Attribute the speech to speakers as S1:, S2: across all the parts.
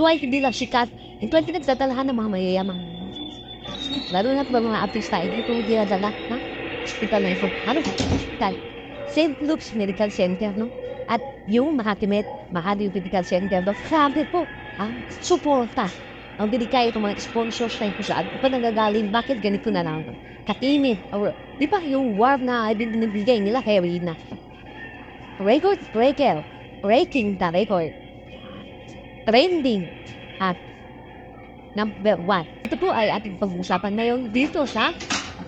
S1: Ito ay hindi lang sikat. Ito ay pinagdadalahan ng mga mayayamang. Lalo na pa mga artista, ito dinadala na hospital na ito. Ano? Hospital. St. Luke's Medical Center, no? At yung Mahatimet Medical Center, no? Grabe po, ang suporta. Ang binigay itong mga sponsors na kung saan pa nagagaling, bakit ganito na lang? Katimid, or di ba yung warm na binibigay nila kay Rina? Record breaker, breaking the record. Trending at number 1. Ito po ay ating pag-uusapan ngayon dito sa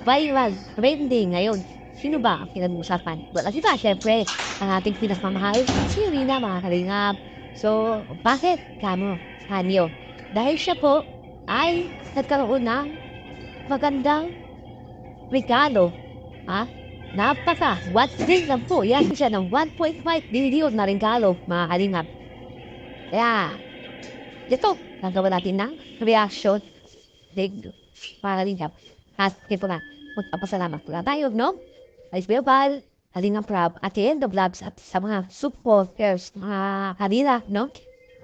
S1: viral trending ngayon. Sino ba ang pinag-uusapan? Wala si ba? Siyempre, ang ating pinagmamahal, si Rina, mga kalingap. So, bakit? Kanyo. Dahil siya po ay nagkaroon ng magandang regalo. What ring lang po. Yan siya ng 1.5 billion na regalo, mga kalingap. Kaya, ito, gagawa natin ng reaction. Mga kalingap. At ito na, magpapasalamat po na tayo, no? Ay, Bebal, Kalingap Rob, at the end of vlogs at sa mga supporters, mga kanila, no?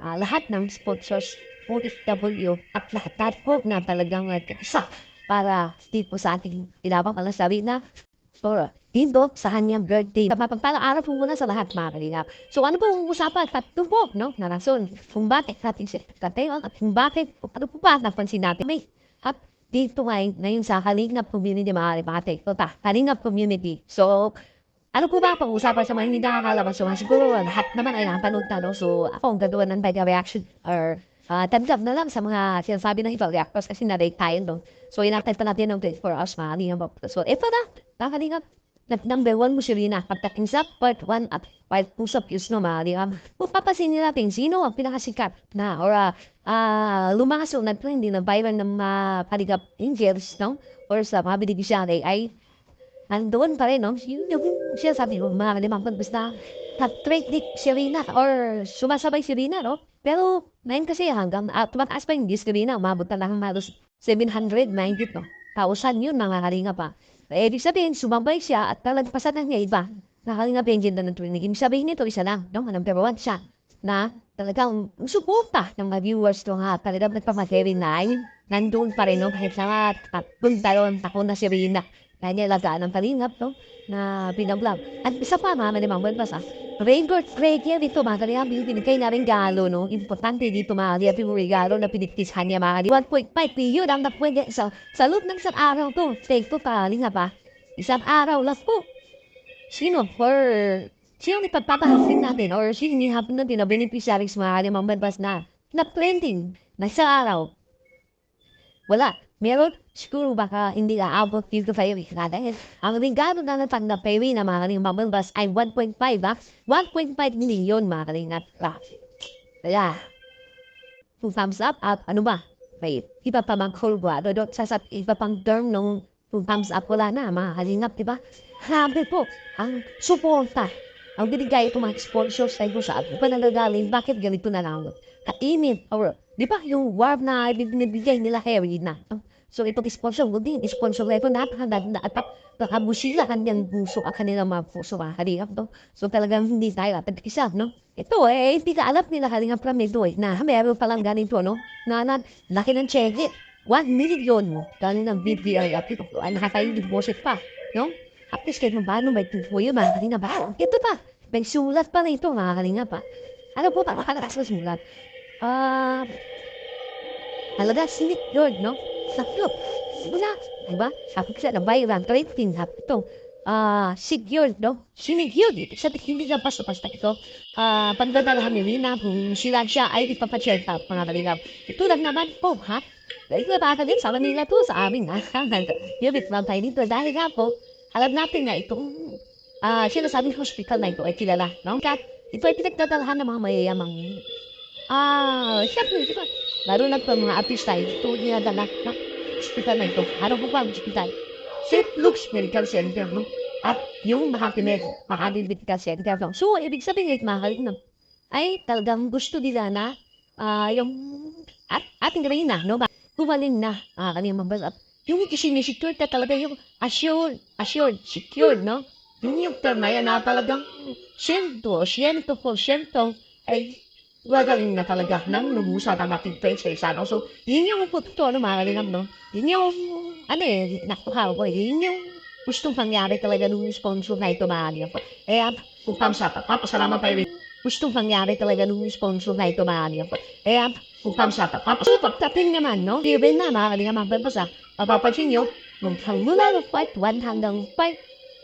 S1: Lahat ng sponsors, OFW, at lahat po na talagang isa para dito sa ating ilabang palasabi na dito sa kanyang birthday. Mapagpalang araw po muna sa lahat, mga kalingap. So, ano po ang usapan? Tatlo po, no? Na rason kung bakit natin siya tatay at kung bakit, ano po ba napansin natin? May at dito ngayon sa Kalingap Community, mga kalingap. Ito ta, Kalingap Community. So, ano po ba pag-usapan sa mga hindi nakakalabas? So, siguro lahat naman ay nakapanood na, no? So, ako ang gagawa ng mega reaction or tanggap na lang sa mga sinasabi ng ibang reactors kasi na-rate tayo, no? So, inatay pa natin ng 24 hours, mga kalingap. So, ito na, mga kalingap. Number 1 mo si Rina. Pagdating sa part 1 at part 2 sa views, no, mga kalingap. Papasin natin sino ang pinakasikat na or lumaso na trending na viral ng mga kalingap angels, no? Or sa mga beneficiary ay nandoon pa rin, no? Yung siya sabi ko, mga kalingap, basta trending si Rina or sumasabay si Rina, no? Pero ngayon kasi hanggang tumataas pa yung views ni Rina, umabot na lang halos 790, no? 1,000 yun, mga kalingap, pa. Ibig sabihin, sumabay siya at talagpasan na niya iba. Nakalingap yung gender ng training. Ibig sabihin nito, isa lang, no? Number 1 siya na talagang suporta ng mga viewers to nga. Talagang nagpamateri na ay nandun pa rin, no? Kahit sa talon, ako na si Rina. Kaya niya lagaan ng kalingap, no? Na pinag-vlog. At isa pa, mga malimang bas, record breaker dito, mga kalingap, yung pinigay na rin galo, no? Importante dito, mga kalingap, yung regalo na pinigtishan niya, mga kalingap. 1.5 million ang napwede sa loob ng isang araw to. Take to, kalingap, isang araw lang po. Sino ipagpapahasin natin or sino hapon natin na beneficiaries, mga kalimang bas na trending na isang araw? Wala. Meron, siguro baka hindi aabot dito sa iyo. Dahil ang regalo na natanggap kay Rina, mga kalingap bas ay 1.5, 1.5 million, mga kalingap. Kaya, 2 thumbs up at ano ba? May iba pa mang kulwa. Iba pang term nung 2 thumbs up, wala na, mga kalingap, diba? Grabe po, ang suporta. Ang binigay itong mga sponsors na ito sa atin. Panagagaling, bakit ganito na lang? Kainit, or, di ba, yung warm na binibigay nila kay Rina. So, itong sponsor, sponsor na ito, nakabusilahan kanyang puso ang kanilang mga puso, mga kalingap, no? So, talagang hindi tayo at isa, no? Ito, hindi ka alam nila kalingap from ito, na meron palang ganito, no? Na laki ng cheque, 1 million mo. Galing ng BPI at ito, nakatayo deposit pa, no? At least kahit paano may tupo yun, mga kalingap, ito pa, may sulat pa na ito, mga kalingap, ano po pa, makalakas na sulat? Halaga, secured, no? Secured. Wala, diba? Sabi ko siya, viral trending, ito, secured, no? Secured, sa hindi na basta ito, pagdadalahan ni Rina, kung sila siya ay ipapacheck up, mga kalingap. Ito lang naman po, ha? Dahil baka din sa Manila to, sa amin, ha? Yung bitmang tayo dito, dahil nga po, alam natin na itong sinasabing hospital na ito ay kilala, no? Kat, ito ay pinagdadalahan ng mga mayayamang siyempre, diba? Lalo na pa mga artista, ito dinadala ng hospital na ito. Ano po ba ang hospital? St. Luke's Medical Center, no? At yung Mahatimet Medical Center, no? So, ibig sabihin, mga kalingap, ay talagang gusto nila na yung ating Rina, no? Kumaling na, kalingap, yung isinisecure na talaga yung assured, secured, no? Yung term na yan na talagang 100% ay gagaling na talaga ng lumusa ang ating pressure sa ano. So, yun yung punto, mga kalingap, no? Yun yung, nakuha ko, yun yung gustong pangyari talaga nung sponsor na ito, mga kalingap. Kaya, kung thumbs up, papasalamat tayo rin. Gustong pangyari talaga nung sponsor na ito, mga kalingap. Kaya, kung thumbs up, papasalamat naman, no? Given na, mga kalingap, mapapasa. Papapansin nyo, mula ng fight 1 hanggang fight,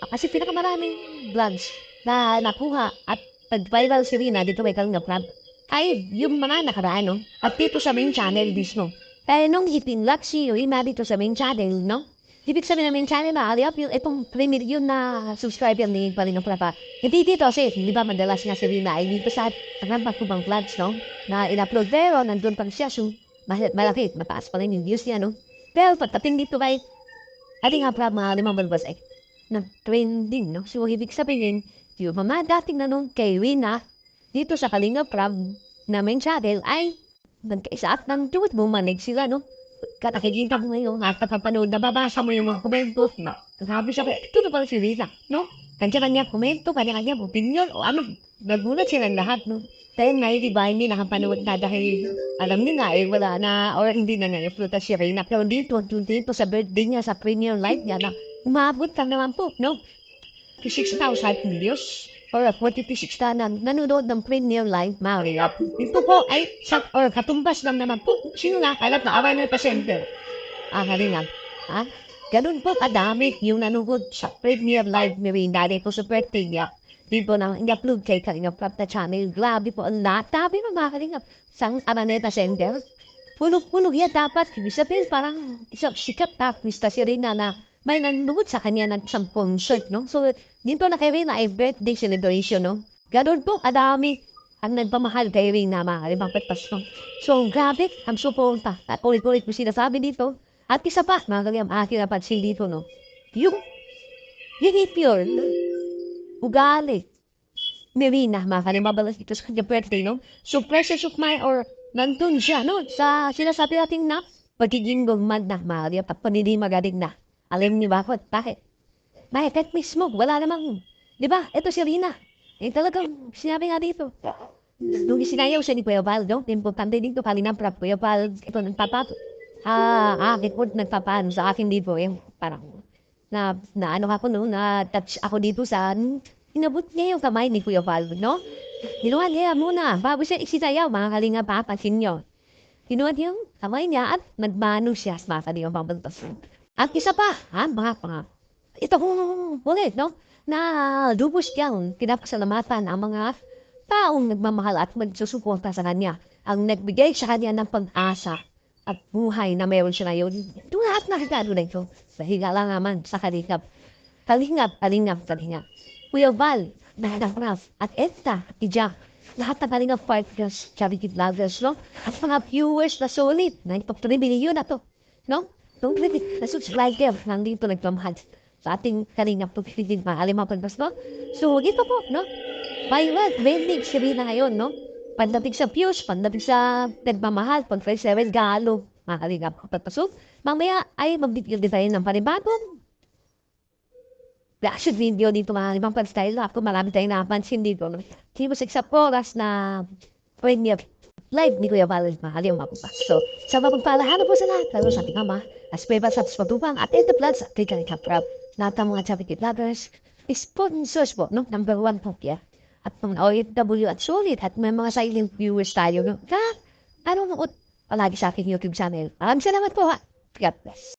S1: kasi pinakamaraming vlogs na nakuha at pag-viral si Rina dito may Kalingap Rab ay yung mga nakaraan, no? At dito sa main channel mismo. Pero nung ipinlock si Rina dito sa main channel, no? Ibig sabihin ng main channel, maaari yung itong 3 million na subscriber ni Kalingap Rab. Hindi dito kasi, di ba madalas nga si Rina ay dito sa mga kubang vlogs, no? Na in-upload pero nandun pang siya, so malaki, mataas pa rin yung views niya, no? Pero pagdating dito kay Kalingap Rab, mga limang balbas ay nag-trending, no? So, ibig sabihin, yung mga dating nanong kay Rina, dito sa Kalingap Rab na main channel ay nagkaisa at nang tuwit mo manig sila, no? Nakikita mo ngayon, nakapapanood, nababasa mo yung mga komento, na sabi siya, ito na pala si Rina, no? Kanya-kanya komento, kanya-kanya opinion, o ano, nagulat silang lahat, no? Dahil nga, di ba, hindi nakapanood na dahil alam niya nga, eh, wala na, or hindi na nga, i-upload si Rina. Pero dito sa birthday niya, sa premiere live niya, na umabot ka naman po, no? 6,000 views or 46 na nanonood ng premiere live, Maria. Ito po ay or katumbas lang naman po. Sino nga alam na aray ng pasyente? Kalingan. Ganun po kadami yung nanonood sa premiere live ni Rina dito sa birthday niya. Dito na i-upload kay Kalingap Rab na channel. Grabe po ang lahat. Tabi mo mga Kalingap. Sang aray ng pasyente. Puno-puno yan dapat. Ibig sabihin parang isang sikat na artista si Rina na may nanonood sa kanya ng isang concert, no? So, dito na kay Rina ay birthday celebration, no? Ganun po, kadami ang nagpamahal kay Rina, mga kalimang petpas, no? So, grabe, ang suporta. At ulit-ulit ko sinasabi dito. At isa pa, mga kalimang aking napansin dito, no? Yung pure ugali ni Rina, mga kalimang balas dito sa kanya birthday, no? So, precious of mine or nandun siya, no? Sa sinasabi natin na pagiging gumad na, mga kalimang at paninimagading na. Alam niyo ba ako? Bakit? Bakit mismo? Wala namang, di ba? Ito si Rina. Eh talagang sinabi nga dito. Nung sinayaw siya ni Kuya Val, no? Importante dito, Kalingap Rab, Kuya Val, ito nagpapato. Akin po nagpapano sa akin dito. Yung parang, na ano ako, no? Na-touch ako dito sa, inabot niya yung kamay ni Kuya Val, no? Hinuhan niya muna. Bago siya isitayaw, mga Kalingap, papansin niyo. Hinuhan yung kamay niya at nagmano siya sa mga Kalingap papantas. At isa pa, mga ito kong ulit, no? Na lubos niyang pinapasalamatan ang mga taong nagmamahal at magsusuporta sa kanya. Ang nagbigay sa kanya ng pag-asa at buhay na meron siya ngayon. Ito lahat na regalo na ito. Dahil lang naman sa Kalingap. Kalingap. Kuya Val, Kalingap at Edna, Ija. Lahat ng Kalingap partners, charity vloggers, no? At mga viewers na solid, 9.3 million na to, no? Don't really, na-subscribe kayo. Nandito nagpamahal sa ating Kalingap pagpipilig maalimang pagpas, no? So, ito po, no? By what? Vending si Rina ngayon, no? Pandating sa views, pandating sa nagmamahal, pag-7 galo, mga Kalingap pagpasok. Mamaya ay magbibigyan din tayo ng panibagong reaction video dito, mga limang pan-style. Ako marami tayong napansin dito, no? Kimo 6 oras na premiere live ni Kuya Val, mahal yung mapupas. So, sa mapagpalahan po sa lahat, lalo sa ating ama, as pwede sa patupang at ito plans at kay Kalingap Rab. Lahat ng mga charity lovers, sponsors po, no? Number 1 po kaya. At mga OFW at solid at may mga silent viewers tayo. No? Palagi sa aking YouTube channel. Maraming salamat po, ha. God bless.